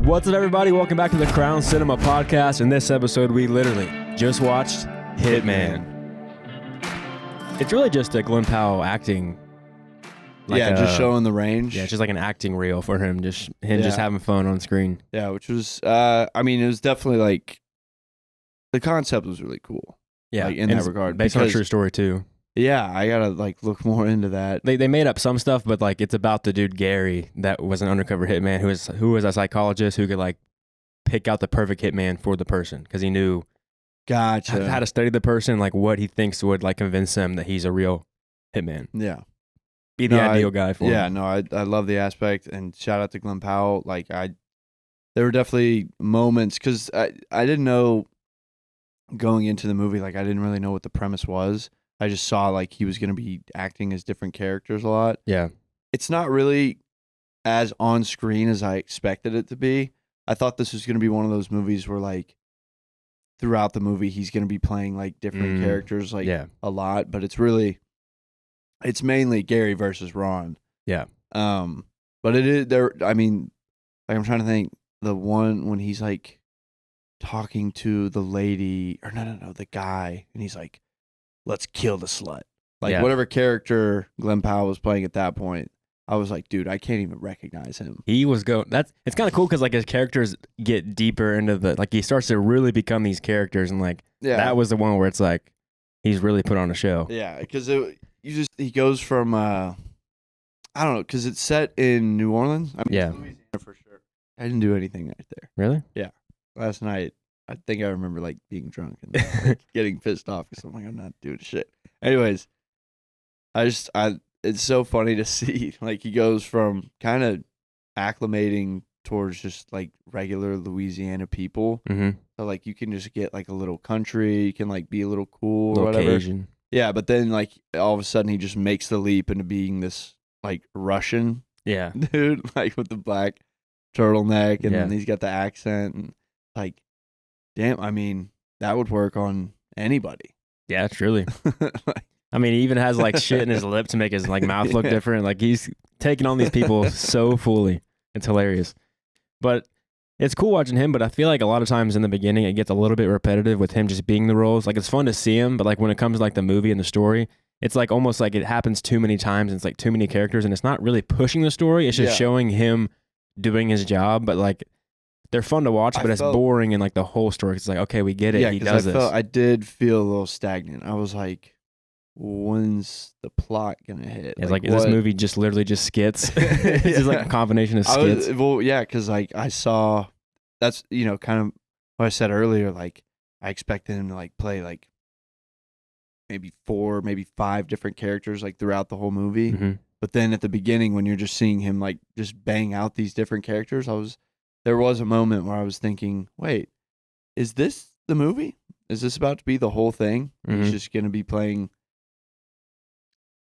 What's up, everybody? Welcome back to the CRWN Cinema Podcast. In this episode, we literally just watched Hitman. It's really just a Glen Powell acting. Just showing the range. Yeah, it's just like an acting reel for him. Just having fun on screen. Yeah, which was, it was definitely like, the concept was really cool. Yeah, in that regard. Based on a true story, too. Yeah, I gotta look more into that. They made up some stuff, but it's about the dude Gary that was an undercover hitman who was a psychologist who could pick out the perfect hitman for the person because he knew how to study the person, what he thinks would convince them that he's a real hitman. Yeah, be the ideal guy for him. Yeah, no, I love the aspect, and shout out to Glen Powell. There were definitely moments because I didn't know going into the movie. I didn't really know what the premise was. I just saw he was going to be acting as different characters a lot. Yeah. It's not really as on screen as I expected it to be. I thought this was going to be one of those movies where throughout the movie he's going to be playing different characters a lot, but it's mainly Gary versus Ron. Yeah. But it is there. I mean, I'm trying to think the one when he's talking to the lady or no, the guy, and he's like, let's kill the slut. Whatever character Glen Powell was playing at that point, I was like, dude, I can't even recognize him. He was it's kind of cool because his characters get deeper into he starts to really become these characters, and that was the one where it's he's really put on a show. Yeah, because he goes from I don't know, because it's set in New Orleans. I mean, it's Louisiana for sure. I didn't do anything right there. Really? Yeah. Last night, I think I remember being drunk and getting pissed off because I'm I'm not doing shit. Anyways, it's so funny to see he goes from kind of acclimating towards just regular Louisiana people. Mm-hmm. So you can just get a little country, you can be a little cool or little whatever. Cajun. Yeah, but then all of a sudden he just makes the leap into being this Russian dude, with the black turtleneck, and then he's got the accent, and damn, I mean, that would work on anybody. Yeah, truly. I mean, he even has shit in his lip to make his mouth look different. He's taking on these people so fully. It's hilarious. But it's cool watching him, but I feel a lot of times in the beginning it gets a little bit repetitive with him just being the roles. It's fun to see him, but when it comes to the movie and the story, it's almost it happens too many times, and it's too many characters, and it's not really pushing the story. It's just showing him doing his job, but they're fun to watch, but it's boring in the whole story. It's okay, we get it. He does this. I did feel a little stagnant. I was when's the plot gonna hit? It's this movie just literally just skits. It's just a combination of skits. Because I saw that's kind of what I said earlier. I expected him to play maybe 4, maybe 5 different characters throughout the whole movie. Mm-hmm. But then at the beginning, when you're just seeing him just bang out these different characters, there was a moment where I was thinking, wait, is this the movie? Is this about to be the whole thing? Mm-hmm. He's just going to be playing,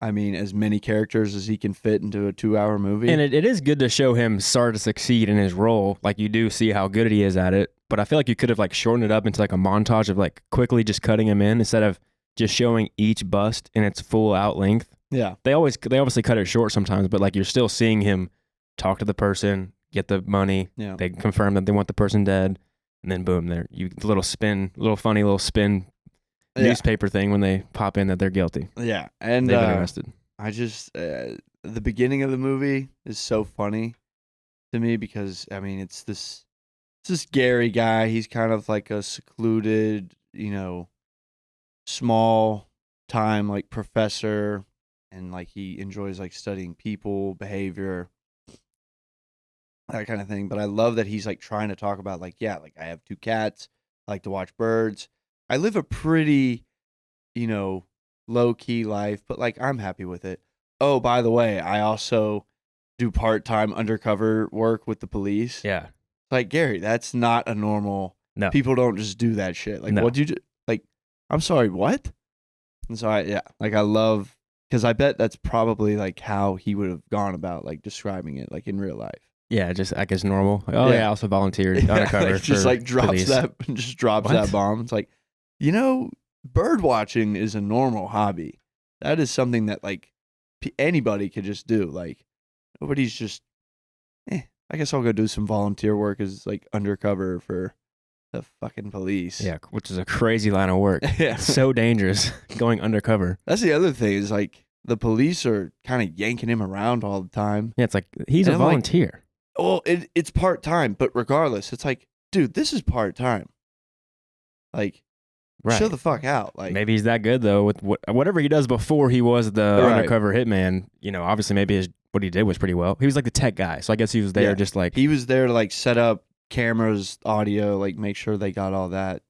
as many characters as he can fit into a 2-hour movie. And it is good to show him start to succeed in his role. You do see how good he is at it. But I feel you could have shortened it up into a montage of quickly just cutting him in instead of just showing each bust in its full out length. Yeah. They obviously cut it short sometimes, but you're still seeing him talk to the person, get the money. Yeah. They confirm that they want the person dead, and then boom, there funny little spin newspaper thing when they pop in that they're guilty. Yeah, and they've been arrested. I just the beginning of the movie is so funny to me because it's this Gary guy. He's kind of a secluded, small time professor, and he enjoys studying people, behavior, that kind of thing. But I love that he's trying to talk about I have 2 cats, I like to watch birds. I live a pretty, low key life, but I'm happy with it. Oh, by the way, I also do part-time undercover work with the police. Yeah. Gary, that's not a normal. No. People don't just do that shit. No. What'd you do? I'm sorry, what? And so I love, because I bet that's probably how he would have gone about describing it in real life. Yeah, just it's normal. I also volunteered undercover. Just drops that bomb. It's bird watching is a normal hobby. That is something that anybody could just do. Nobody's just I guess I'll go do some volunteer work as like undercover for the fucking police. Yeah, which is a crazy line of work. Yeah. It's so dangerous going undercover. That's the other thing is like the police are kind of yanking him around all the time. Yeah, it's like he's And a I'm like, volunteer. Well, it's part-time, but regardless, it's like, dude, this is part-time. Like, Right. chill the fuck out. Like, Maybe he's that good though with whatever he does before he was the Right. undercover hitman. You know, obviously maybe what he did was pretty well. He was like the tech guy, so I guess he was there Yeah. just like he was there to like set up cameras, audio, like make sure they got all that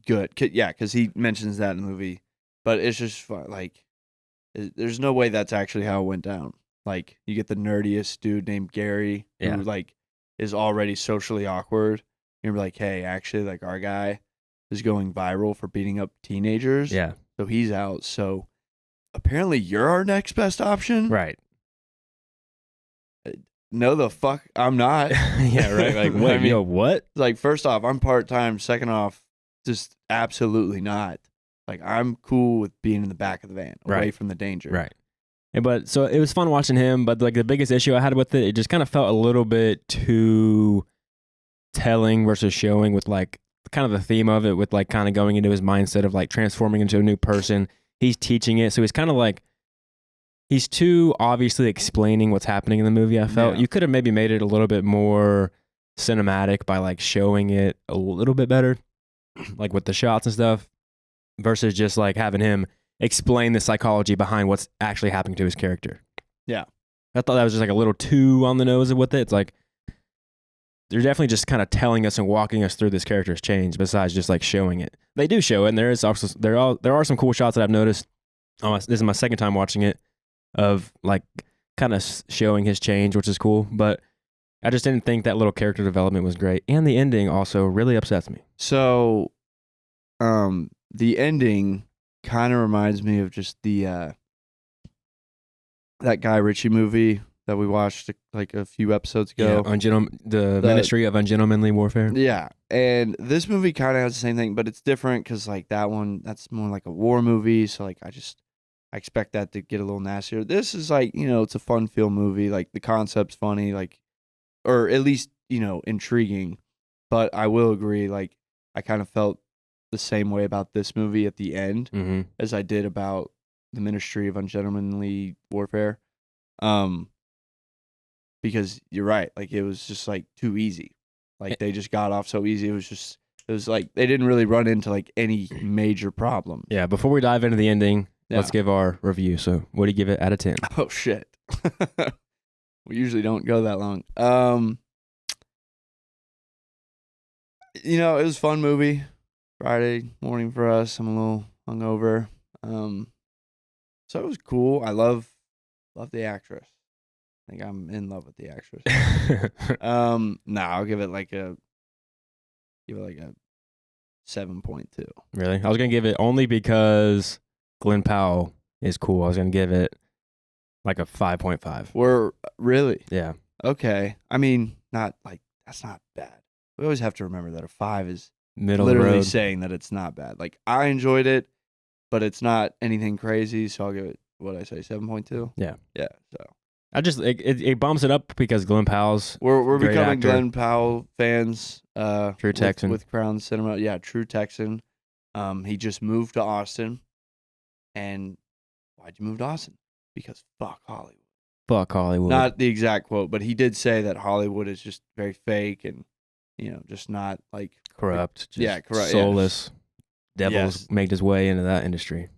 good. Yeah, because he mentions that in the movie, but it's just fun. Like, there's no way that's actually how it went down. Like, you get the nerdiest dude named Gary Yeah. who like is already socially awkward. You're like, hey, actually, like our guy is going viral for beating up teenagers. yeah, So he's out. So apparently you're our next best option. right. No, the fuck, I'm not. Yeah, right. Like, wait, I mean, yo, what? like, first off, I'm part-time. Second off, just absolutely not. Like, I'm cool with being in the back of the van, away Right. from the danger. Right. But so it was fun watching him, but like the biggest issue I had with it just kind of felt a little bit too telling versus showing with like kind of the theme of it with like kind of going into his mindset of like transforming into a new person. He's teaching it. So he's kind of like, he's too obviously explaining what's happening in the movie. I felt Yeah. you could have maybe made it a little bit more cinematic by like showing it a little bit better, like with the shots and stuff, versus just like having him explain the psychology behind what's actually happening to his character. Yeah. I thought that was just like a little too on the nose with it. It's like they're definitely just kind of telling us and walking us through this character's change besides just like showing it. They do show it, and there are some cool shots that I've noticed. This is my second time watching it of like kind of showing his change, which is cool, but I just didn't think that little character development was great. And the ending also really upsets me. So, the ending kind of reminds me of just the that Guy Ritchie movie that we watched like a few episodes ago. The Ministry of Ungentlemanly Warfare. Yeah, and this movie kind of has the same thing, but it's different because like that's more like a war movie. So like I expect that to get a little nastier. This is like, it's a fun feel movie. Like the concept's funny, like, or at least intriguing. But I will agree, like I kind of felt the same way about this movie at the end Mm-hmm. as I did about the Ministry of Ungentlemanly Warfare. Because you're right, like it was just like too easy. Like they just got off so easy. It was like they didn't really run into like any major problems. Yeah, before we dive into the ending, Yeah. let's give our review. So what do you give it out of 10? Oh shit. We usually don't go that long. It was a fun movie. Friday morning for us. I'm a little hungover. So it was cool. I love the actress. I think I'm in love with the actress. I'll give it like a 7.2. Really? I was going to give it only because Glen Powell is cool. I was going to give it like a 5.5. We're really Yeah. okay. I mean, not like that's not bad. We always have to remember that a 5 is Middle of the literally road. saying that it's not bad. Like I enjoyed it, but it's not anything crazy. So I'll give it, what did I say, 7.2? Yeah. Yeah. So It bumps it up because Glen Powell's we're great becoming actor. Glen Powell fans. True Texan. with Crown Cinema. Yeah, true Texan. He just moved to Austin. And why'd you move to Austin? Because fuck Hollywood. Fuck Hollywood. Not the exact quote, but he did say that Hollywood is just very fake and just not like corrupt. Just Yeah, corrupt, yeah. Soulless. Devils Yes. made his way into that industry.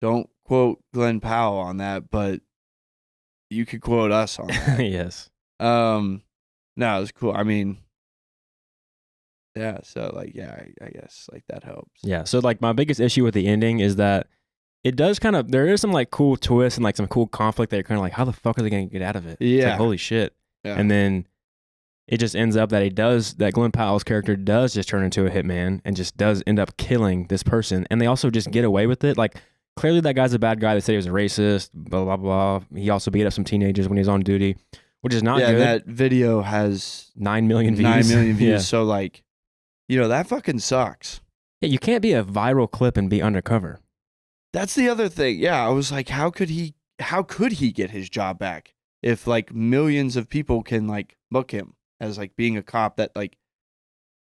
Don't quote Glen Powell on that, but you could quote us on that. Yes. No, it was cool. I mean, yeah. So like, yeah, I guess like that helps. Yeah. So like my biggest issue with the ending is that it does there is some like cool twists and like some cool conflict that you're kind of like, how the fuck are they going to get out of it? It's Yeah. like, holy shit. Yeah. And then it just ends up that Glen Powell's character does just turn into a hitman and just does end up killing this person. And they also just get away with it. Like clearly that guy's a bad guy. They said he was a racist, blah, blah, blah. He also beat up some teenagers when he was on duty, which is not yeah, good. that video has 9 million views. 9 million views. Yeah. So like, that fucking sucks. Yeah, you can't be a viral clip and be undercover. That's the other thing. Yeah, I was like, how could he get his job back? if like millions of people can like book him as like being a cop that like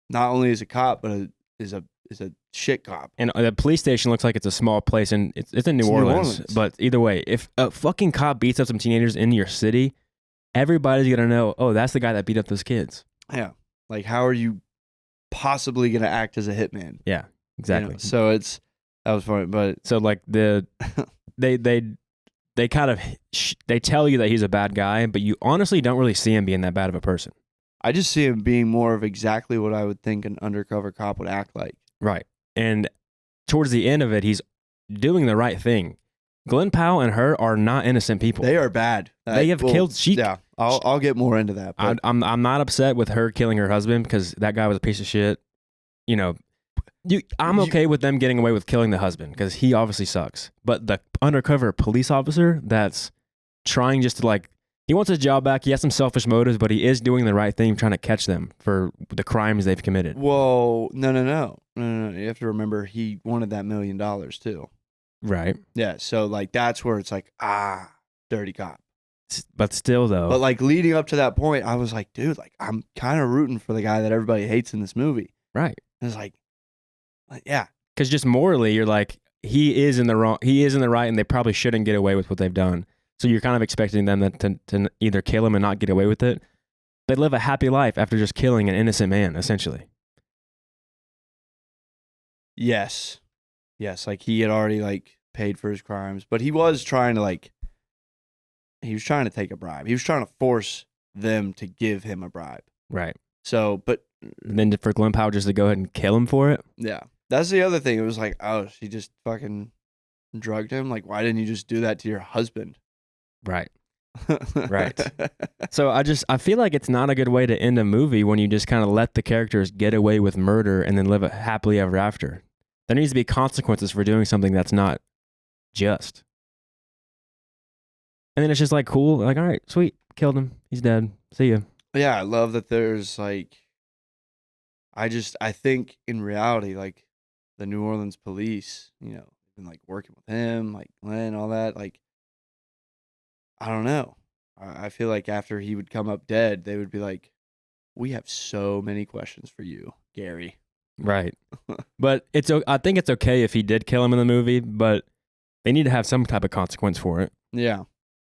not only is a cop but is a shit cop. And the police station looks like it's a small place, and it's in New Orleans. But either way, if a fucking cop beats up some teenagers in your city, everybody's gonna know, oh, that's the guy that beat up those kids. Yeah. Like, how are you possibly gonna act as a hitman? Yeah, exactly. You know? So that was funny, but so like they kind of they tell you that he's a bad guy, but you honestly don't really see him being that bad of a person. I just see him being more of exactly what I would think an undercover cop would act like. Right. And towards the end of it, he's doing the right thing. Glen Powell and her are not innocent people. They are bad. They have killed. Yeah, I'll get more into that. But I'm not upset with her killing her husband because that guy was a piece of shit. You know, I'm okay with them getting away with killing the husband because he obviously sucks. But the undercover police officer that's trying just to like, he wants his job back. He has some selfish motives, but he is doing the right thing, trying to catch them for the crimes they've committed. Whoa, no. You have to remember he wanted that $1 million too. Right. Yeah. So like that's where it's like, dirty cop. But still though. But like leading up to that point, I was like, dude, like I'm kind of rooting for the guy that everybody hates in this movie. Right. And it's like, yeah. Because just morally, you're like, he is in the wrong. He is in the right, and they probably shouldn't get away with what they've done. So you're kind of expecting them to either kill him and not get away with it. They live a happy life after just killing an innocent man, essentially. Yes. Like he had already like paid for his crimes, but he was trying to take a bribe. He was trying to force them to give him a bribe. Right. So, but and then for Glen Powell just to go ahead and kill him for it. Yeah. That's the other thing. It was like, oh, she just fucking drugged him. Like, why didn't you just do that to your husband? Right. Right. So I feel like it's not a good way to end a movie when you just kind of let the characters get away with murder and then live it happily ever after. There needs to be consequences for doing something that's not just. And then it's just like, cool. Like, all right, sweet. Killed him. He's dead. See ya. Yeah. I love that there's like, I think in reality, like the New Orleans police, you know, been like working with him, like Glenn, all that, like, I don't know. I feel like after he would come up dead, they would be like, we have so many questions for you, Gary. Right. But I think it's okay if he did kill him in the movie, but they need to have some type of consequence for it. Yeah.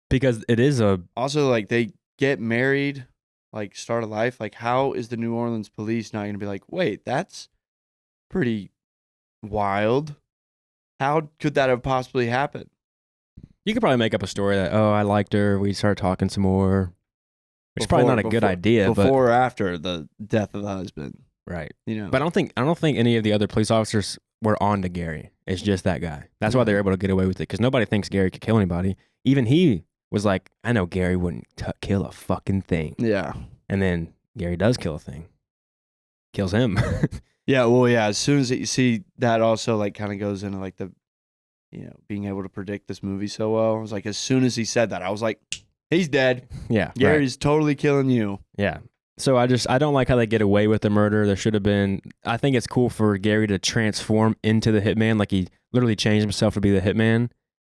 Because it is also like they get married, like start a life. Like how is the New Orleans police not going to be like, wait, that's pretty wild. How could that have possibly happened? You could probably make up a story that, oh, I liked her. We started talking some more. Which is probably not a good idea. Before or after the death of the husband. Right. You know. But I don't think any of the other police officers were on to Gary. It's just that guy. That's why they were able to get away with it. Because nobody thinks Gary could kill anybody. Even he was like, I know Gary wouldn't kill a fucking thing. Yeah. And then Gary does kill a thing. Kills him. Yeah, well, yeah. As soon as you see that, also like kind of goes into like the, you know, being able to predict this movie so well. I was like, as soon as he said that, I was like, he's dead. Yeah, Gary's totally killing you. Yeah. So I don't like how they get away with the murder. There should have been. I think it's cool for Gary to transform into the hitman, like he literally changed himself to be the hitman.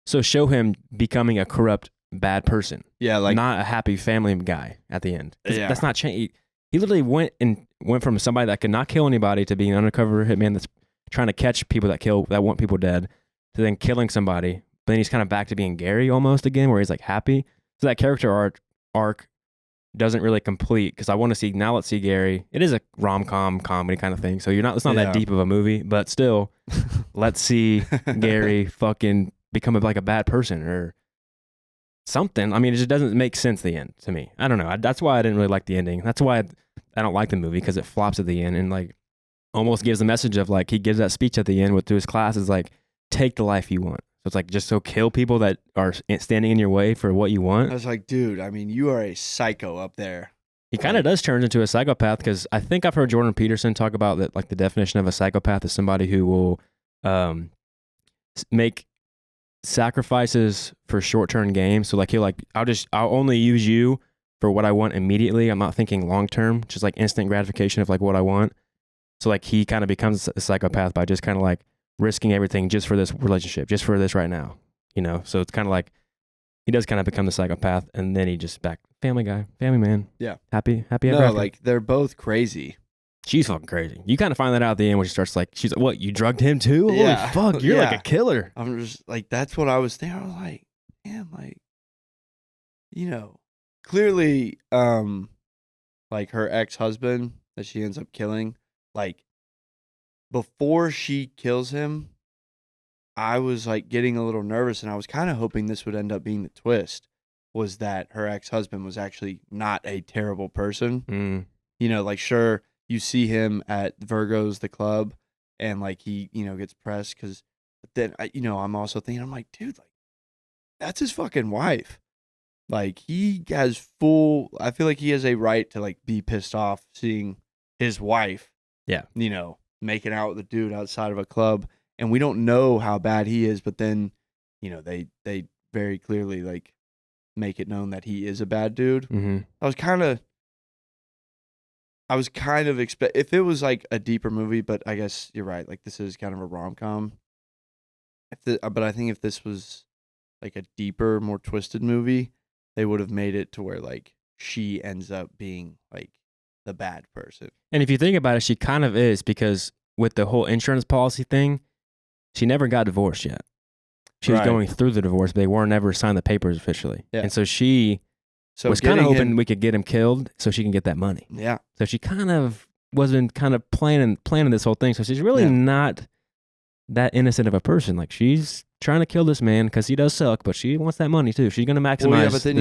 So show him becoming a corrupt, bad person. Yeah, like not a happy family guy at the end. Yeah, that's not change. He literally went from somebody that could not kill anybody to being an undercover hitman that's trying to catch people that want people dead, to then killing somebody. But then he's kind of back to being Gary almost again, where he's like happy. So that character arc doesn't really complete, because I want to see, now let's see Gary. It is a rom-com comedy kind of thing, so it's not that deep of a movie, but still, let's see Gary fucking become like a bad person or something. I mean, it just doesn't make sense at the end to me. I don't know. That's why I didn't really like the ending. That's why I don't like the movie, because it flops at the end and like almost gives the message of like, he gives that speech at the end to his class is like, take the life you want. So it's like, just so kill people that are standing in your way for what you want. I was like, dude, I mean, you are a psycho up there. He kind of does turn into a psychopath, because I think I've heard Jordan Peterson talk about that, like the definition of a psychopath is somebody who will make sacrifices for short-term gain. So like I'll only use you for what I want immediately. I'm not thinking long-term, just like instant gratification of like what I want. So like he kind of becomes a psychopath by just kind of like risking everything just for this relationship, just for this right now, you know? So it's kind of like he does kind of become the psychopath, and then he just back family guy, family man. Yeah. Happy ever No, after. like they're both crazy. She's fucking crazy. You kind of find that out at the end when she starts like, she's like, what, you drugged him too? Yeah. Holy fuck, you're Yeah. like a killer. I'm just like, that's what I was thinking. I was like, damn, like, clearly, like her ex-husband that she ends up killing, like, before she kills him, I was like getting a little nervous, and I was kind of hoping this would end up being the twist, was that her ex-husband was actually not a terrible person. Like, sure, you see him at Virgo's, the club, and like he, gets pressed but then, I'm also thinking, I'm like, dude, like, that's his fucking wife. Like, he has I feel like he has a right to like be pissed off seeing his wife, making out with a dude outside of a club. And we don't know how bad he is, but then, they very clearly like make it known that he is a bad dude. Mm-hmm. I was kind of if it was like a deeper movie, but I guess you're right. Like, this is kind of a rom-com. But I think if this was like a deeper, more twisted movie, they would have made it to where like she ends up being like the bad person. And if you think about it, she kind of is, because with the whole insurance policy thing, she never got divorced yet. She was going through the divorce, but they weren't ever signed the papers officially. Yeah. And so she was kind of hoping we could get him killed so she can get that money. Yeah. So she kind of wasn't kind of planning this whole thing. So she's really not that innocent of a person. Like, she's trying to kill this man because he does suck, but she wants that money too. She's going to maximize. Well, yeah, but then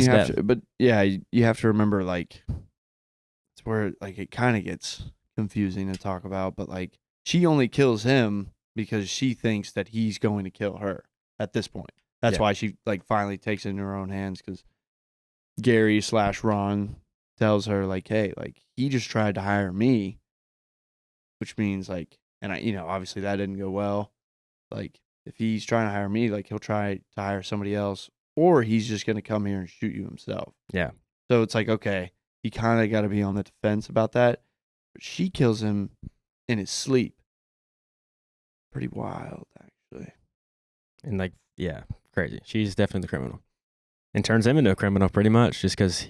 you have to remember, like, it's where like it kind of gets confusing to talk about. But like, she only kills him because she thinks that he's going to kill her at this point. That's why she like finally takes it in her own hands, because Gary/Ron tells her like, hey, like, he just tried to hire me, which means like, and I, obviously that didn't go well. Like, if he's trying to hire me, like, he'll try to hire somebody else, or he's just going to come here and shoot you himself. Yeah. So it's like, okay, he kind of got to be on the defense about that. But she kills him in his sleep. Pretty wild, actually. And like, yeah, crazy. She's definitely the criminal. And turns him into a criminal pretty much just because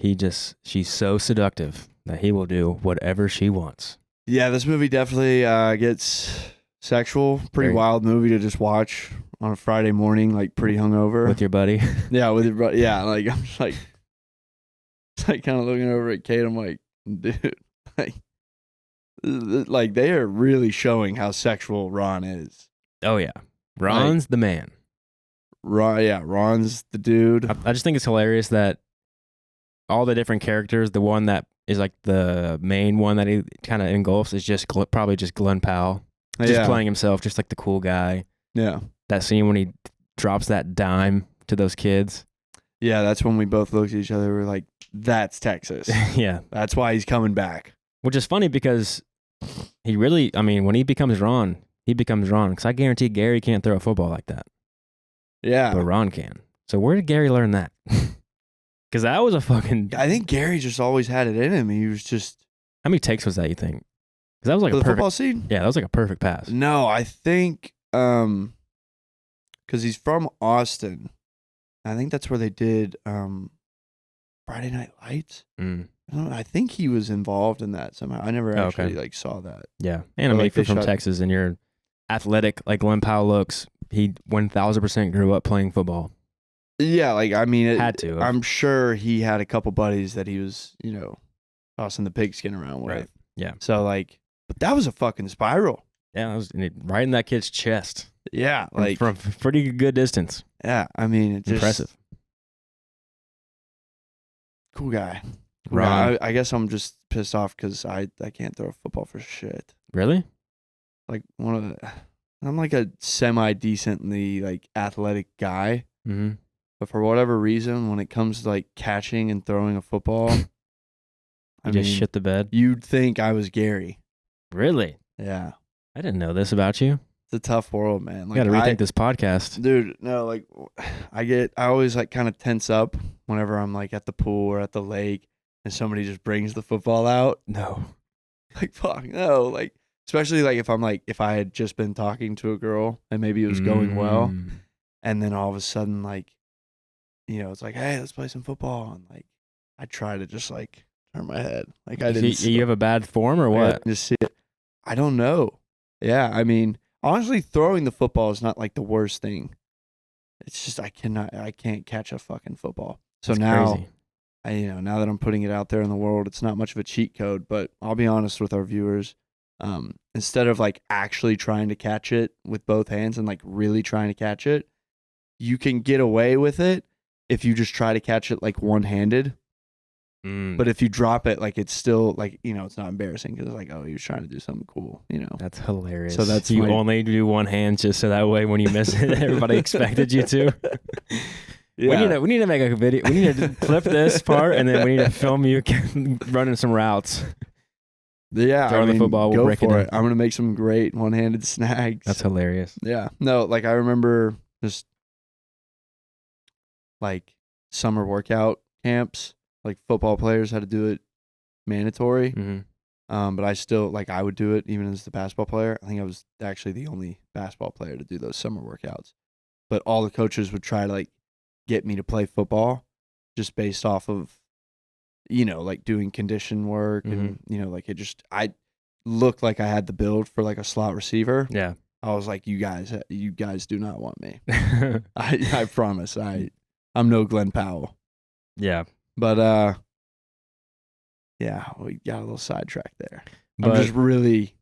she's so seductive that he will do whatever she wants. Yeah, this movie definitely gets sexual. Pretty wild movie to just watch on a Friday morning, like pretty hungover. With your buddy? Yeah, with your buddy. Yeah, like, I'm just like kind of looking over at Kate. I'm like, dude, like they are really showing how sexual Ron is. Oh, yeah. Ron's the man. Ron's the dude. I just think it's hilarious that all the different characters, the one that is like the main one that he kind of engulfs is just probably just Glen Powell. Just playing himself, just like the cool guy. Yeah. That scene when he drops that dime to those kids. Yeah, that's when we both looked at each other. We're like, that's Texas. Yeah. That's why he's coming back. Which is funny because he really, I mean, when he becomes Ron, he becomes Ron. Because I guarantee Gary can't throw a football like that. Yeah. But Ron can. So where did Gary learn that? Because that was a fucking... I think Gary just always had it in him. He was just... How many takes was that, you think? Because that was like a perfect... football scene? Yeah, that was like a perfect pass. No, I think... Because he's from Austin. I think that's where they did Friday Night Lights. I think he was involved in that somehow. I never actually like saw that. Yeah. And I mean, if you're from Texas and you're athletic like Glen Powell looks, he 1000% grew up playing football. Yeah, like, I mean, had to. I'm sure he had a couple buddies that he was, tossing the pigskin around with. Right. Yeah. So, like, but that was a fucking spiral. Yeah, it was right in that kid's chest. Yeah, like from pretty good distance. Yeah, I mean, it's impressive. Cool guy. Ron. I guess I'm just pissed off because I can't throw a football for shit. Really? Like I'm like a semi-decently like athletic guy. Mm-hmm. But for whatever reason, when it comes to like catching and throwing a football, I just shit the bed. You'd think I was Gary. Really? Yeah. I didn't know this about you. It's a tough world, man. Like, you got to rethink this podcast. Dude, no, like I always like kind of tense up whenever I'm like at the pool or at the lake and somebody just brings the football out. No. Like, fuck, no. Like, especially like if I had just been talking to a girl and maybe it was going well, and then all of a sudden, like, it's like, hey, let's play some football, and like I try to just like turn my head, like I didn't. You have a bad form or what? Just see it. I don't know. Yeah, I mean, honestly, throwing the football is not like the worst thing. It's just I can't catch a fucking football. So That's now, crazy. now that I'm putting it out there in the world, it's not much of a cheat code. But I'll be honest with our viewers. Instead of like actually trying to catch it with both hands and like really trying to catch it, you can get away with it if you just try to catch it like one-handed. But if you drop it, like it's still like, it's not embarrassing because it's like, oh, he was trying to do something cool, That's hilarious. So that's you only do one hand just so that way when you miss it, everybody expected you to. Yeah. We need to make a video. We need to clip this part and then we need to film you running some routes. Yeah, Throwing the football, we'll go break it for in. it. I'm gonna make some great one-handed snags. That's hilarious. Yeah. No, like I remember just like summer workout camps, like football players had to do it mandatory. Mm-hmm. But I still like I would do it even as the basketball player. I think I was actually the only basketball player to do those summer workouts. But all the coaches would try to like get me to play football just based off of like doing condition work and like I looked like I had the build for like a slot receiver. Yeah. I was like, you guys do not want me. I promise. I'm no Glen Powell. Yeah. But yeah, we got a little sidetracked there. But, I'm just really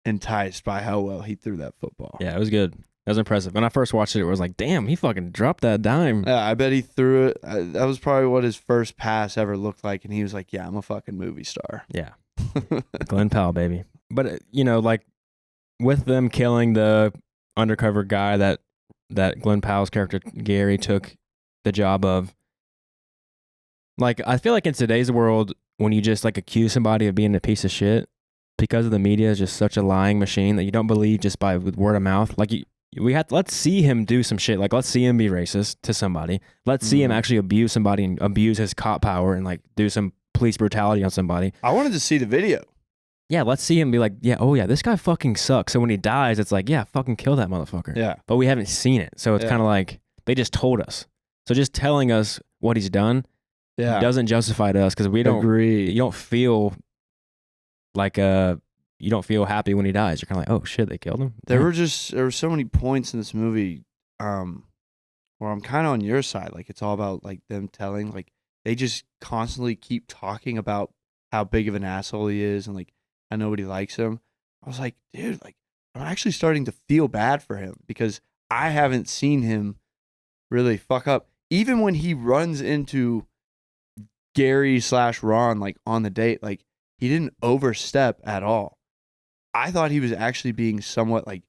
enticed by how well he threw that football. Yeah, it was good. That was impressive. When I first watched it, it was like, damn, he fucking dropped that dime. Yeah, I bet he threw it. That was probably what his first pass ever looked like, and he was like, yeah, I'm a fucking movie star. Yeah. Glen Powell, baby. But, like with them killing the undercover guy that Glen Powell's character, Gary, took the job of, like, I feel like in today's world, when you just like accuse somebody of being a piece of shit, because of the media is just such a lying machine that you don't believe just by word of mouth. Like let's see him do some shit. Like let's see him be racist to somebody. Let's see him actually abuse somebody and abuse his cop power and like do some police brutality on somebody. I wanted to see the video. Yeah, let's see him be like, yeah, oh yeah, this guy fucking sucks. So when he dies, it's like, yeah, fucking kill that motherfucker. Yeah. But we haven't seen it. So it's kind of like they just told us. So just telling us what he's done doesn't justify to us because we don't agree. You don't feel like you don't feel happy when he dies. You're kind of like, oh shit, they killed him. There were so many points in this movie where I'm kind of on your side. Like it's all about like them telling, like they just constantly keep talking about how big of an asshole he is and like how nobody likes him. I was like, dude, like I'm actually starting to feel bad for him because I haven't seen him really fuck up. Even when he runs into Gary/Ron like on the date, like he didn't overstep at all. I thought he was actually being somewhat like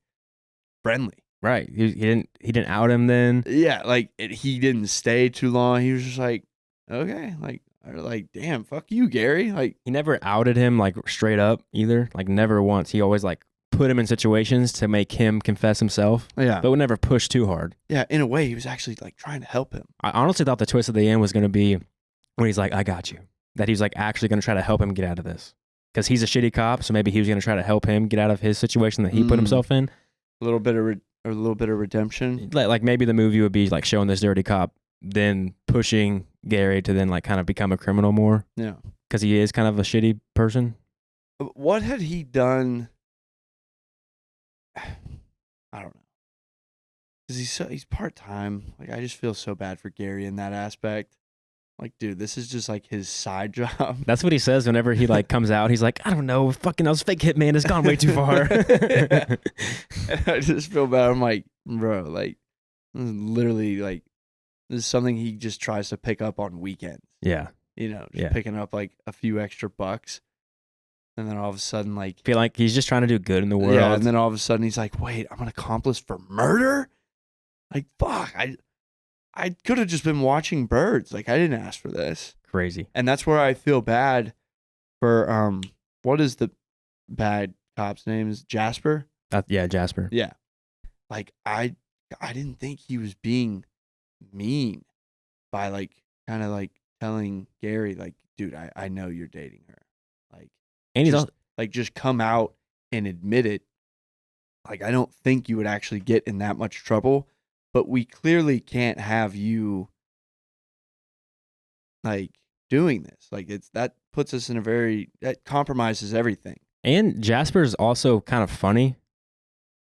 friendly. Right. He didn't out him then. Yeah, like he didn't stay too long. He was just like, okay, like damn, fuck you, Gary. Like he never outed him like straight up either. Like never once. He always like put him in situations to make him confess himself. Yeah. But would never push too hard. Yeah, in a way he was actually like trying to help him. I honestly thought the twist at the end was going to be when he's like, I got you. That he's like actually going to try to help him get out of this. Because he's a shitty cop, so maybe he was going to try to help him get out of his situation that he put himself in. A little bit of redemption. Like maybe the movie would be like showing this dirty cop, then pushing Gary to then like kind of become a criminal more. Yeah. Because he is kind of a shitty person. What had he done? I don't know. Because he's part-time. Like I just feel so bad for Gary in that aspect. Like, dude, this is just like his side job. That's what he says whenever he like comes out. He's like, I don't know, fucking those fake hitman has gone way too far. And I just feel bad. I'm like, bro, like, this is literally like, this is something he just tries to pick up on weekends. Yeah. Just picking up like a few extra bucks. And then all of a sudden, like, I feel like he's just trying to do good in the world. Yeah, and then all of a sudden he's like, wait, I'm an accomplice for murder? Like, fuck, I could have just been watching birds. Like I didn't ask for this. Crazy. And that's where I feel bad for what is the bad cop's name? Is Jasper? Yeah, Jasper. Yeah. Like I didn't think he was being mean by like kind of like telling Gary like, dude, I know you're dating her. Like and he's just come out and admit it. Like I don't think you would actually get in that much trouble. But we clearly can't have you like doing this. Like that puts us in that compromises everything. And Jasper's also kind of funny.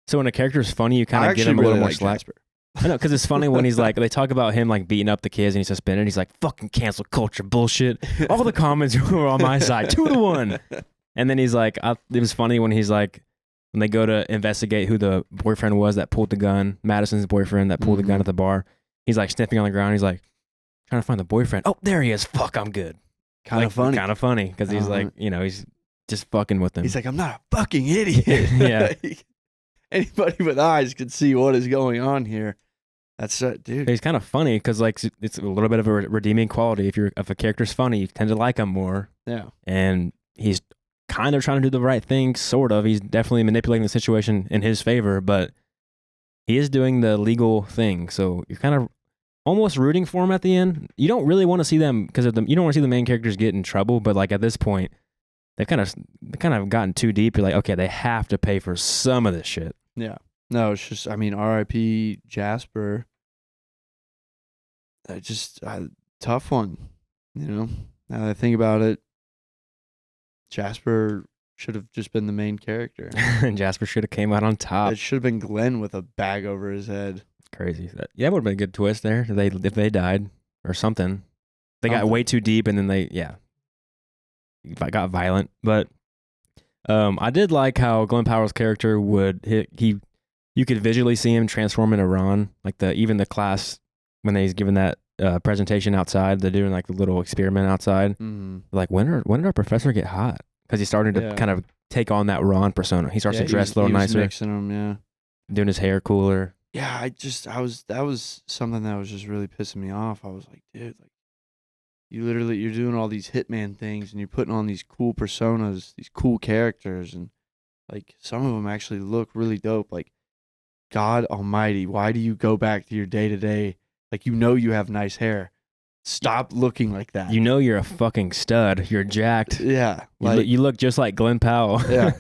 So when a character's funny, you kind of give him a little more slack. Jasper. I know, because it's funny when he's like, they talk about him like beating up the kids and he's suspended. He's like, fucking cancel culture bullshit. All the comments were on my side, 2-1. And then he's like, it was funny when he's like, when they go to investigate who the boyfriend was that pulled the gun, Madison's boyfriend that pulled the gun at the bar. He's like sniffing on the ground. He's like, trying to find the boyfriend. Oh, there he is. Fuck, I'm good. Kind of funny. Kind of funny because he's like, he's just fucking with him. He's like, I'm not a fucking idiot. Yeah. Like, anybody with eyes can see what is going on here. That's dude. He's kind of funny because like it's a little bit of a redeeming quality. If a character's funny, you tend to like him more. Yeah. And he's kind of trying to do the right thing, sort of. He's definitely manipulating the situation in his favor, but he is doing the legal thing. So you're kind of almost rooting for him at the end. You don't really want to see them because you don't want to see the main characters get in trouble. But like at this point, they kind of gotten too deep. You're like, okay, they have to pay for some of this shit. Yeah. No, it's just, I mean, R.I.P. Jasper. Tough one. You know, now that I think about it, Jasper should have just been the main character. Jasper should have came out on top. It should have been Glenn with a bag over his head. Crazy. That would have been a good twist there. If they died or something. They got way too deep and then got violent. But I did like how Glen Powell's character you could visually see him transform into Ron. Like even the class when he's giving that presentation outside, they're doing like the little experiment outside. Mm-hmm. Like when did our professor get hot? Because he's starting to kind of take on that Ron persona. He starts to dress a little nicer. Mixing him, yeah. Doing his hair cooler. Yeah, that was something that was just really pissing me off. I was like, dude, like you're doing all these hitman things and you're putting on these cool personas, these cool characters, and like some of them actually look really dope. Like, God Almighty, why do you go back to your day-to-day? Like, you have nice hair. Stop looking like that. You're a fucking stud. You're jacked. Yeah. You look just like Glen Powell. Yeah.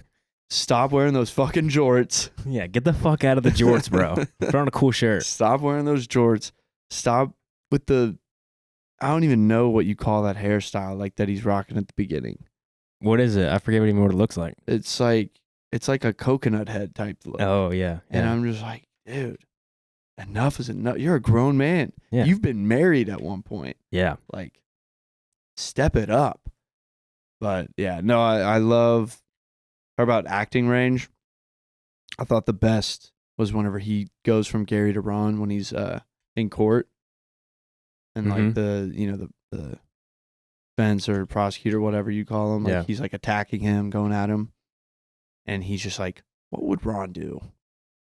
Stop wearing those fucking jorts. Yeah, get the fuck out of the jorts, bro. Put on a cool shirt. Stop wearing those jorts. Stop with I don't even know what you call that hairstyle like that he's rocking at the beginning. What is it? I forget even what it looks like. It's like a coconut head type look. Oh, yeah. And I'm just like, dude, enough is enough. You're a grown man. Yeah. You've been married at one point. Yeah. Like, step it up. But yeah, no, I love, talk about acting range. I thought the best was whenever he goes from Gary to Ron when he's in court. And like the defense or prosecutor, whatever you call him, like he's like attacking him, going at him. And he's just like, what would Ron do?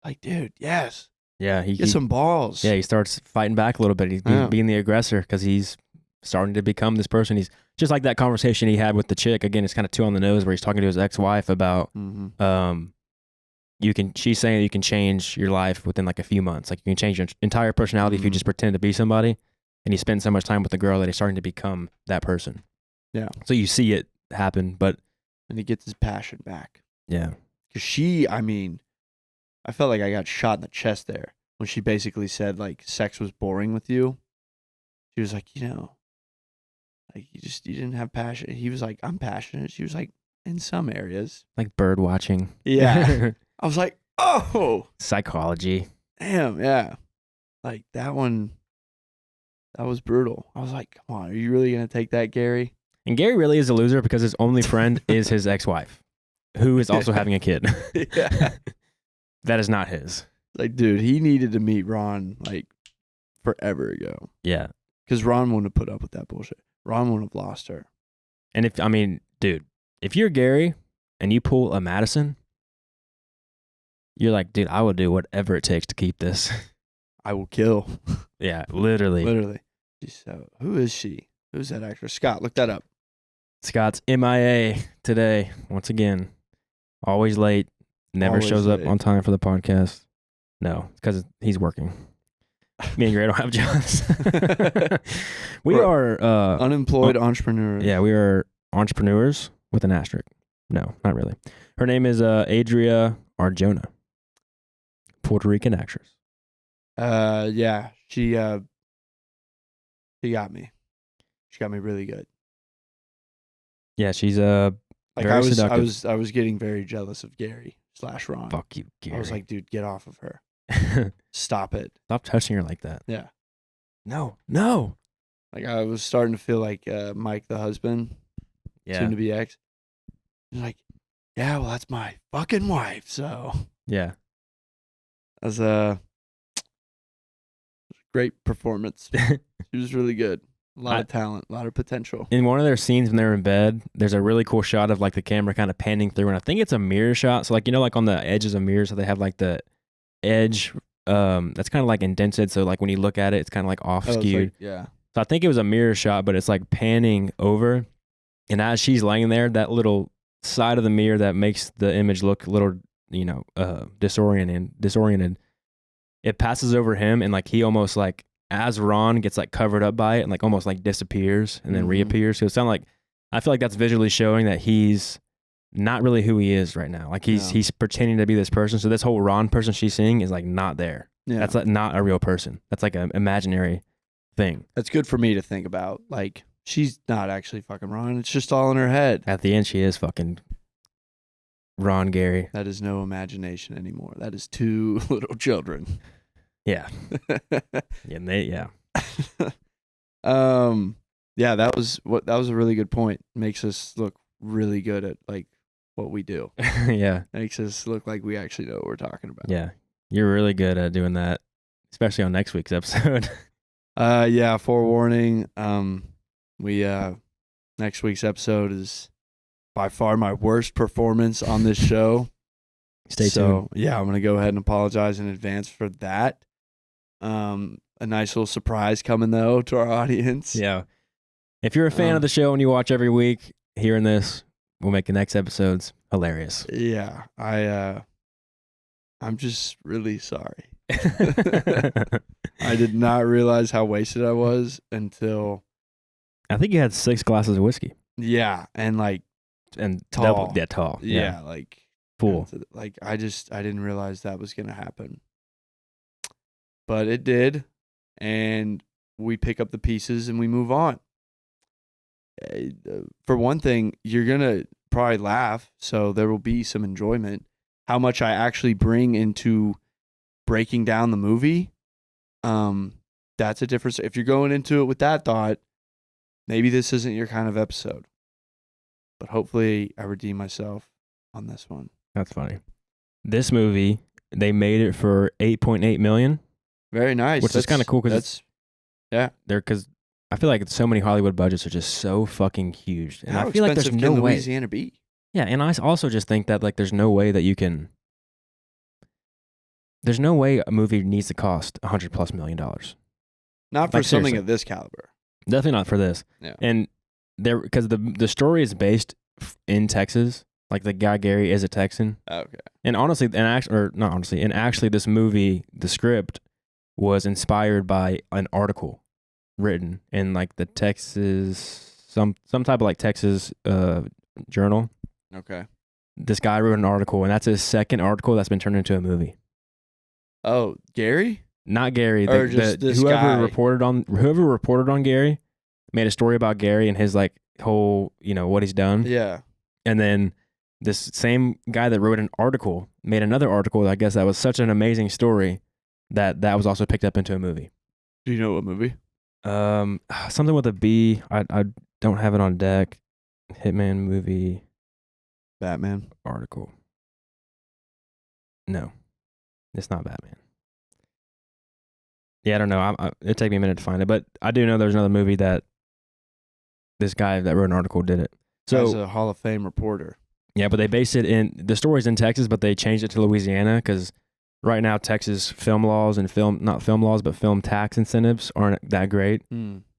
Like, dude, yes. Yeah. Get some balls. Yeah, he starts fighting back a little bit. He's being the aggressor because he's starting to become this person. He's just like that conversation he had with the chick. Again, it's kind of too on the nose where he's talking to his ex-wife about, she's saying you can change your life within like a few months. Like you can change your entire personality if you just pretend to be somebody. And he spends so much time with the girl that he's starting to become that person. Yeah. So you see it happen, and he gets his passion back. Yeah. Because I felt like I got shot in the chest there when she basically said like sex was boring with you. She was like, like you didn't have passion. He was like, I'm passionate. She was like, in some areas. Like bird watching. Yeah. I was like, oh. Psychology. Damn, yeah. Like that one, that was brutal. I was like, come on, are you really going to take that, Gary? And Gary really is a loser because his only friend is his ex-wife, who is also having a kid. Yeah. That is not his. Like, dude, he needed to meet Ron like forever ago. Yeah. Because Ron wouldn't have put up with that bullshit. Ron wouldn't have lost her. And if you're Gary and you pull a Madison, you're like, dude, I will do whatever it takes to keep this. I will kill. Yeah, literally. Literally. So, who is she? Who's that actress? Scott, look that up. Scott's MIA today, once again. Always late. Never Always shows late. up on time for the podcast. No, because he's working. Me and Gray don't have jobs. We are unemployed entrepreneurs. Yeah, we are entrepreneurs with an asterisk. No, not really. Her name is Adria Arjona, Puerto Rican actress. Yeah, she got me. She got me really good. Yeah, she's Like very seductive. I was getting very jealous of Gary / Ron. Fuck you, Gary. I was like, dude, get off of her. Stop it. Stop touching her like that. Yeah. No. Like I was starting to feel like Mike, the husband, soon to be ex. He's like, yeah, well, that's my fucking wife. So yeah, that was a great performance. She was really good. A lot of talent, a lot of potential. In one of their scenes when they're in bed, there's a really cool shot of like the camera kind of panning through, and I think it's a mirror shot. So like, you know, like on the edges of mirrors, so they have like the edge that's kind of like indented. So like when you look at it, it's kind of like off skewed. Yeah. So I think it was a mirror shot, but it's like panning over, and as she's laying there, that little side of the mirror that makes the image look a little, you know, disoriented. It passes over him, and like he almost like, as Ron gets like covered up by it and like almost like disappears and then reappears. So it sounds like, I feel like that's visually showing that he's not really who he is right now. Like he's pretending to be this person. So this whole Ron person she's seeing is like not there. Yeah. That's like not a real person. That's like an imaginary thing. That's good for me to think about. Like she's not actually fucking Ron. It's just all in her head. At the end, she is fucking Ron Gary. That is no imagination anymore. That is two little children. Yeah. Yeah. Yeah, that was a really good point. Makes us look really good at like what we do. Yeah. Makes us look like we actually know what we're talking about. Yeah. You're really good at doing that, especially on next week's episode. Yeah, forewarning. We next week's episode is by far my worst performance on this show. Stay tuned. Yeah, I'm gonna go ahead and apologize in advance for that. A nice little surprise coming though to our audience. Yeah. If you're a fan of the show and you watch every week, hearing this will make the next episodes hilarious. Yeah. I'm just really sorry. I did not realize how wasted I was until I think you had 6 glasses of whiskey. Yeah, and tall. Tall. Yeah, like full. Like I didn't realize that was gonna happen. But it did, and we pick up the pieces and we move on. For one thing, you're going to probably laugh, so there will be some enjoyment. How much I actually bring into breaking down the movie, that's a difference. If you're going into it with that thought, maybe this isn't your kind of episode. But hopefully I redeem myself on this one. That's funny. This movie, they made it for $8.8 million. Very nice. Which is kind of cool because because I feel like so many Hollywood budgets are just so fucking huge, and I feel like there's no way Louisiana be. Yeah, and I also just think that like there's no way that you can. There's no way a movie needs to cost $100+ million. Not for something of this caliber. Definitely not for this. Yeah, and there because the story is based in Texas. Like the guy Gary is a Texan. Okay. And honestly, actually, this movie, the script was inspired by an article written in like the Texas, some type of like Texas journal. Okay. This guy wrote an article, and that's his second article that's been turned into a movie. Oh, Gary? Not Gary. Or just this whoever guy. reported on Gary made a story about Gary and his like whole, you know, what he's done. Yeah. And then this same guy that wrote an article made another article. I guess that was such an amazing story that was also picked up into a movie. Do you know what movie? Something with a B. I don't have it on deck. Hitman movie. Batman article. No, it's not Batman. Yeah, I don't know. It'd take me a minute to find it, but I do know there's another movie that this guy that wrote an article did it. So he's a Hall of Fame reporter. Yeah, but they based it in the story's in Texas, but they changed it to Louisiana because right now Texas film laws and film tax incentives aren't that great.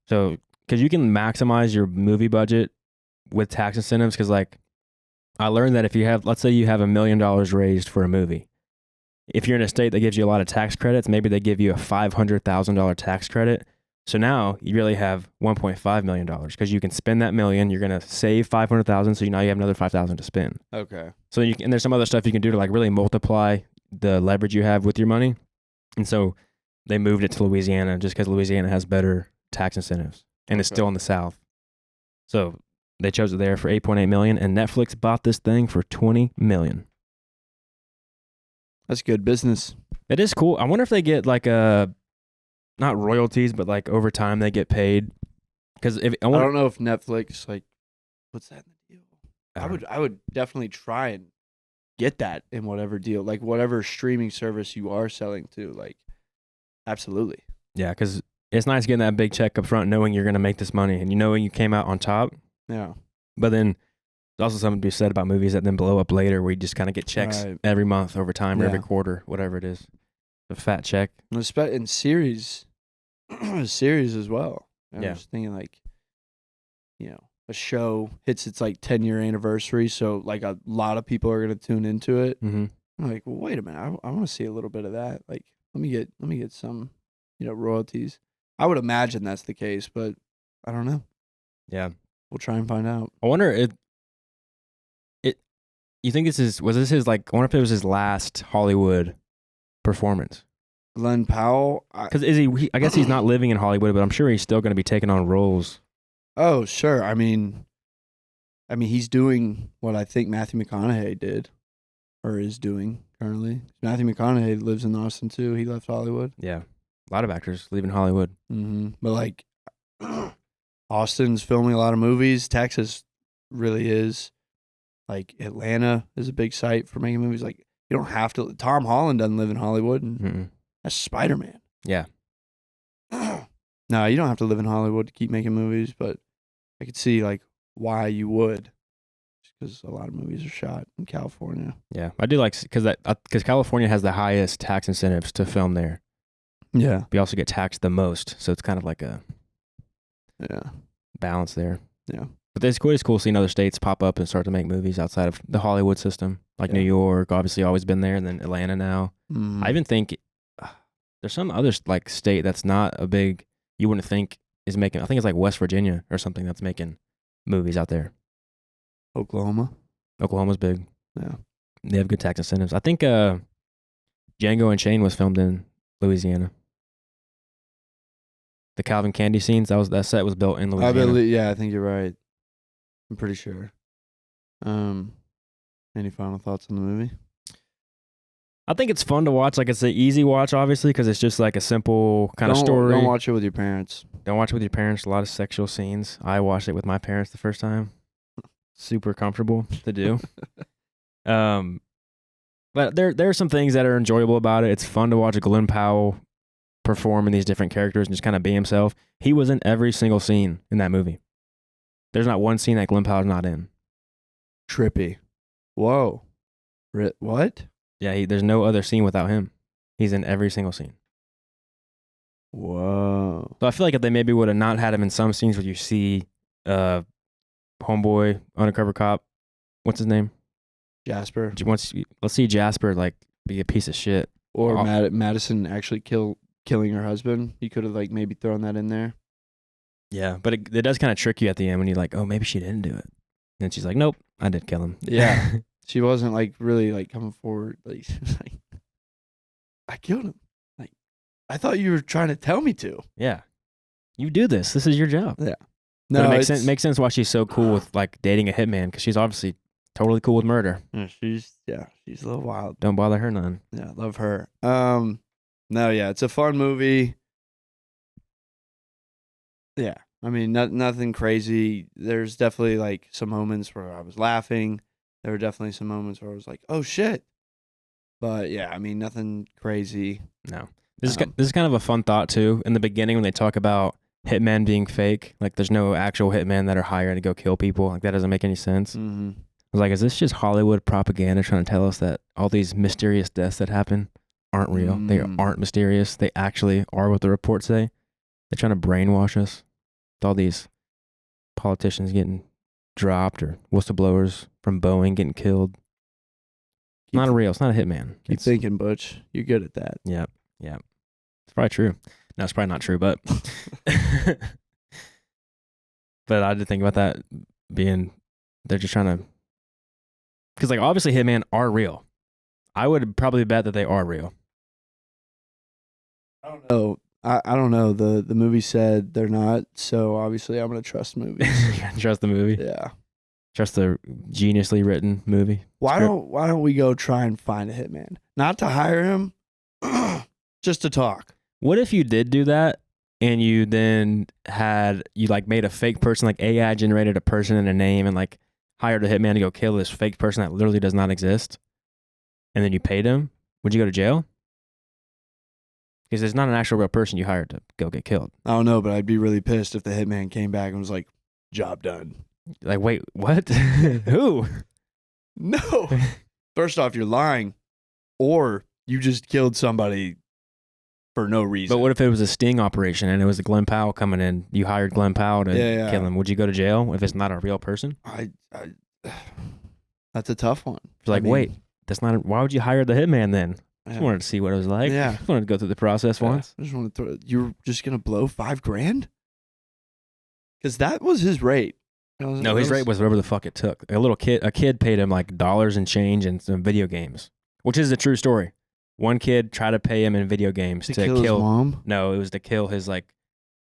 So because you can maximize your movie budget with tax incentives, because like I learned that if you have, let's say you have $1 million raised for a movie, if you're in a state that gives you a lot of tax credits, maybe they give you a $500,000 tax credit. So now you really have $1.5 million because you can spend that $1 million. You're gonna save $500,000, so now you have another $5,000 to spend. Okay. So and there's some other stuff you can do to like really multiply the leverage you have with your money. And so they moved it to Louisiana just because Louisiana has better tax incentives, and it's still in the South. So they chose it there for $8.8 million, and Netflix bought this thing for $20 million. That's good business. It is cool. I wonder if they get like not royalties, but like over time they get paid. Because if I don't know if Netflix like puts that in the deal. I would definitely try and get that in whatever deal, like whatever streaming service you are selling to. Like, absolutely. Yeah, because it's nice getting that big check up front, knowing you're going to make this money, and you know you came out on top. Yeah. But then there's also something to be said about movies that then blow up later, where you just kind of get checks every month over time, or every quarter, whatever it is. A fat check. In series as well. I was thinking like, a show hits its like 10-year anniversary, so like a lot of people are gonna tune into it. Mm-hmm. I'm like, well, wait a minute, I want to see a little bit of that. Like, let me get some, royalties. I would imagine that's the case, but I don't know. Yeah, we'll try and find out. I wonder you think was this his like? I wonder if it was his last Hollywood performance. Glen Powell, because I guess he's not living in Hollywood, but I'm sure he's still going to be taking on roles. Oh, sure. I mean, he's doing what I think Matthew McConaughey did, or is doing currently. Matthew McConaughey lives in Austin too. He left Hollywood. Yeah, a lot of actors leaving Hollywood. Mm-hmm. But like, Austin's filming a lot of movies. Texas really is. Like, Atlanta is a big site for making movies. Like, you don't have to. Tom Holland doesn't live in Hollywood, and that's Spider-Man. Yeah. No, you don't have to live in Hollywood to keep making movies, but I could see like why you would, because a lot of movies are shot in California. Yeah, I do like because California has the highest tax incentives to film there. Yeah, we also get taxed the most, so it's kind of like a balance there. Yeah, but it's cool seeing other states pop up and start to make movies outside of the Hollywood system, like New York, obviously always been there, and then Atlanta now. I even think there's some other like state that's not a big. You wouldn't think is making. I think it's like West Virginia or something that's making movies out there. Oklahoma's big. Yeah, they have good tax incentives. I think Django Unchained was filmed in Louisiana. The Calvin Candy scenes that set was built in Louisiana. I think you're right. I'm pretty sure. Any final thoughts on the movie? I think it's fun to watch. Like, it's an easy watch, obviously, because it's just like a simple kind of story. Don't watch it with your parents. Don't watch it with your parents. A lot of sexual scenes. I watched it with my parents the first time. Super comfortable to do. But there are some things that are enjoyable about it. It's fun to watch Glen Powell perform in these different characters and just kind of be himself. He was in every single scene in that movie. There's not one scene that Glen Powell's not in. Trippy. Whoa. What? Yeah, there's no other scene without him. He's in every single scene. Whoa. So I feel like if they maybe would have not had him in some scenes where you see homeboy, undercover cop, what's his name? Jasper. Let's see Jasper like be a piece of shit. Or Madison actually killing her husband. He could have like maybe thrown that in there. Yeah, but it does kind of trick you at the end when you're like, oh, maybe she didn't do it. And she's like, nope, I did kill him. Yeah. She wasn't like really like coming forward. Like, I killed him. Like, I thought you were trying to tell me to. Yeah. You do this. This is your job. Yeah. No, it makes sense why she's so cool with like dating a hitman, because she's obviously totally cool with murder. Yeah, she's a little wild. Don't bother her none. Yeah, love her. It's a fun movie. Yeah. I mean, nothing crazy. There's definitely like some moments where I was laughing. There were definitely some moments where I was like, "Oh shit!" But yeah, I mean, nothing crazy. No, this is kind of a fun thought too. In the beginning, when they talk about hitmen being fake, like there's no actual hitmen that are hired to go kill people. Like that doesn't make any sense. Mm-hmm. I was like, is this just Hollywood propaganda trying to tell us that all these mysterious deaths that happen aren't real? They aren't mysterious. They actually are what the reports say. They're trying to brainwash us with all these politicians getting dropped or whistleblowers from Boeing getting killed. It's not real. It's not a hitman. Keep thinking, Butch. You're good at that. Yep. It's probably true. No, it's probably not true, but but I did think about that being they're just trying to, because like obviously hitmen are real. I would probably bet that they are real. I don't know. I don't know. The movie said they're not, so obviously I'm gonna trust movies. Trust the movie. Yeah. Trust the geniusly written movie. Why don't we go try and find a hitman? Not to hire him, just to talk. What if you did do that and you then you like made a fake person, like AI generated a person and a name and like hired a hitman to go kill this fake person that literally does not exist, and then you paid him? Would you go to jail? Because it's not an actual real person you hired to go get killed. I don't know, but I'd be really pissed if the hitman came back and was like, "Job done." Like, wait, what? Who? No. First off, you're lying, or you just killed somebody for no reason. But what if it was a sting operation and it was Glen Powell coming in? You hired Glen Powell to kill him. Would you go to jail if it's not a real person? That's a tough one. You're like, wait, that's not. Why would you hire the hitman then? I just wanted to see what it was like. Yeah. I just wanted to go through the process once. I just want to you're just going to blow $5,000? Because that was his rate. No, his rate was whatever the fuck it took. A kid paid him like dollars and change in some video games, which is a true story. One kid tried to pay him in video games to kill his mom? No, it was to kill his like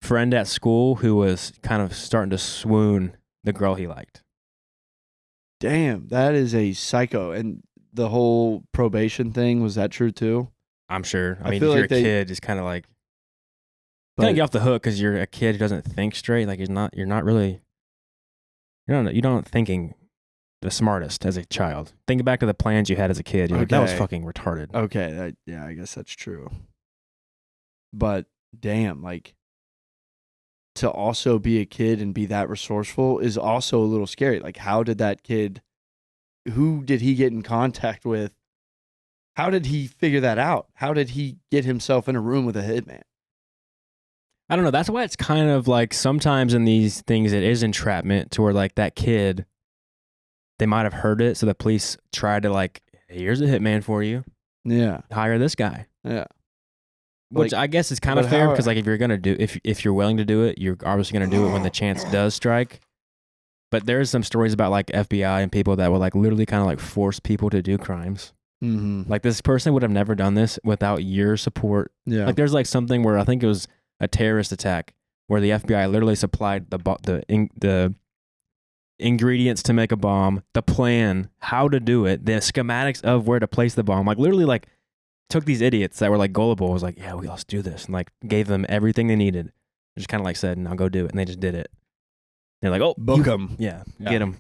friend at school who was kind of starting to swoon the girl he liked. Damn, that is a psycho. And the whole probation thing, was that true too? I'm sure. I mean, if feel you're like a kid, it's kind of like kind of get off the hook because you're a kid who doesn't think straight. Like you're not thinking the smartest as a child. Think back to the plans you had as a kid. You're like, that was fucking retarded. Okay, yeah, I guess that's true. But damn, like to also be a kid and be that resourceful is also a little scary. Like, how did that kid? Who did he get in contact with? How did he figure that out? How did he get himself in a room with a hitman? I don't know. That's why it's kind of like sometimes in these things it is entrapment to where like that kid, they might have heard it. So the police tried to like, hey, here's a hitman for you. Yeah. Hire this guy. Yeah. Which I guess is kind of fair because like if you're going to do, if you're willing to do it, you're obviously going to do it when the chance does strike. But there's some stories about like FBI and people that will like literally kind of like force people to do crimes. Mm-hmm. Like this person would have never done this without your support. Yeah. Like there's like something where I think it was a terrorist attack where the FBI literally supplied the ingredients to make a bomb, the plan, how to do it, the schematics of where to place the bomb. Like literally like took these idiots that were like gullible, was like, yeah, let's do this. And like gave them everything they needed. Just kind of like said, now go do it. And they just did it. They're like, oh, book them. Yeah, get them.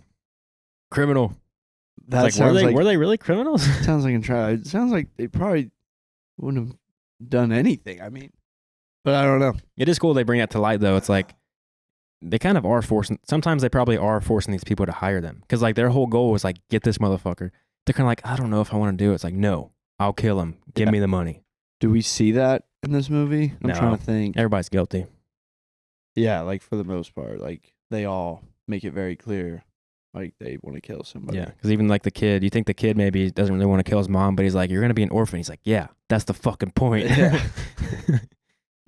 Criminal. That like, were they really criminals? Sounds like it sounds like they probably wouldn't have done anything. I mean, but I don't know. It is cool they bring that to light, though. It's like they kind of are forcing. Sometimes they probably are forcing these people to hire them because like their whole goal was like, get this motherfucker. They're kind of like, I don't know if I want to do it. It's like, no, I'll kill him. Give me the money. Do we see that in this movie? I'm trying to think. Everybody's guilty. Yeah, like for the most part, like they all make it very clear, like they want to kill somebody. Yeah, because even like the kid, you think the kid maybe doesn't really want to kill his mom, but he's like, you're gonna be an orphan. He's like, yeah, that's the fucking point. Yeah.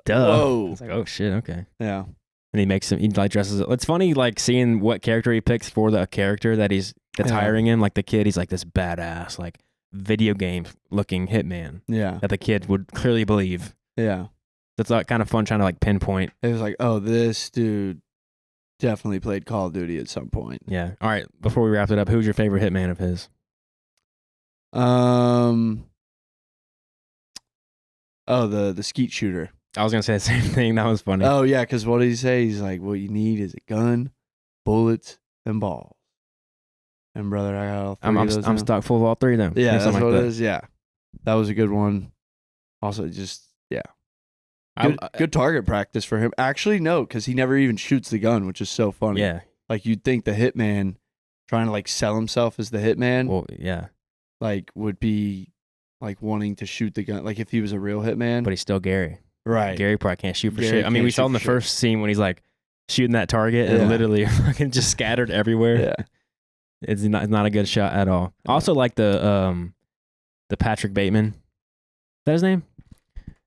Duh. Whoa. It's like, oh shit, okay. Yeah. And he makes him. He like dresses. It's funny, like seeing what character he picks for the character that's hiring him. Like the kid, he's like this badass, like video game looking hitman. Yeah. That the kid would clearly believe. Yeah. That's like kind of fun trying to like pinpoint. It was like, oh, this dude definitely played Call of Duty at some point. Yeah. All right. Before we wrap it up, who's your favorite hitman of his? Oh, the skeet shooter. I was gonna say the same thing. That was funny. Oh yeah, because what did he say? He's like, what you need is a gun, bullets, and balls. And brother, I got all three of those I'm stuck full of all three of them. Yeah, that's what it is. Yeah, that was a good one. Also, just good target practice for him. Actually, no, because he never even shoots the gun, which is so funny. Yeah, like you'd think the hitman trying to like sell himself as the hitman. Well, yeah, like would be like wanting to shoot the gun, like if he was a real hitman. But he's still Gary. Right. Gary probably can't shoot for shit. I mean, we saw in the first scene when he's like shooting that target and literally fucking just scattered everywhere. Yeah. It's not a good shot at all. Also like the Patrick Bateman. Is that his name?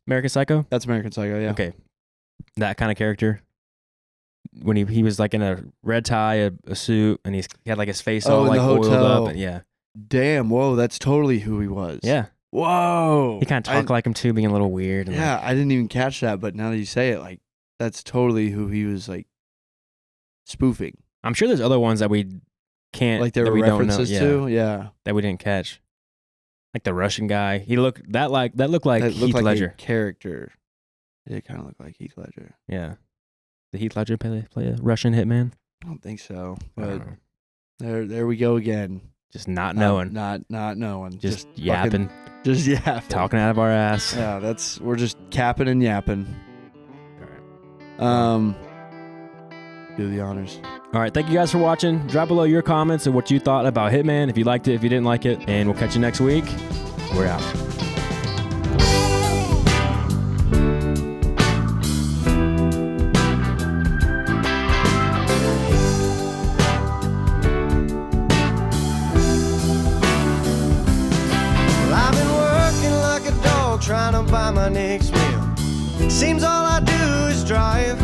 American Psycho? That's American Psycho, yeah. Okay. That kind of character. When he was like in a red tie, a suit, and he had like his face all like oiled up. And, yeah. Damn, whoa, that's totally who he was. Yeah. Whoa. He kind of talked like him too, being a little weird. And Yeah, I didn't even catch that, but now that you say it, like that's totally who he was like spoofing. I'm sure there's other ones that we can't, Like there that were we references don't know. to. Yeah. That we didn't catch. Like the Russian guy. He looked that looked like That Heath looked like Ledger. a character. It kind of looked like Heath Ledger. Yeah. Did Heath Ledger play a Russian hitman? I don't think so. I But don't know. there we go again. Just not knowing. Not knowing. Just fucking- yapping. Just yapping. Talking out of our ass. Yeah, we're just capping and yapping. Do the honors. All right. Thank you guys for watching. Drop below your comments and what you thought about Hitman, if you liked it, if you didn't like it. And we'll catch you next week. We're out. I've been working like a dog trying to buy my next meal. Seems all I do is drive.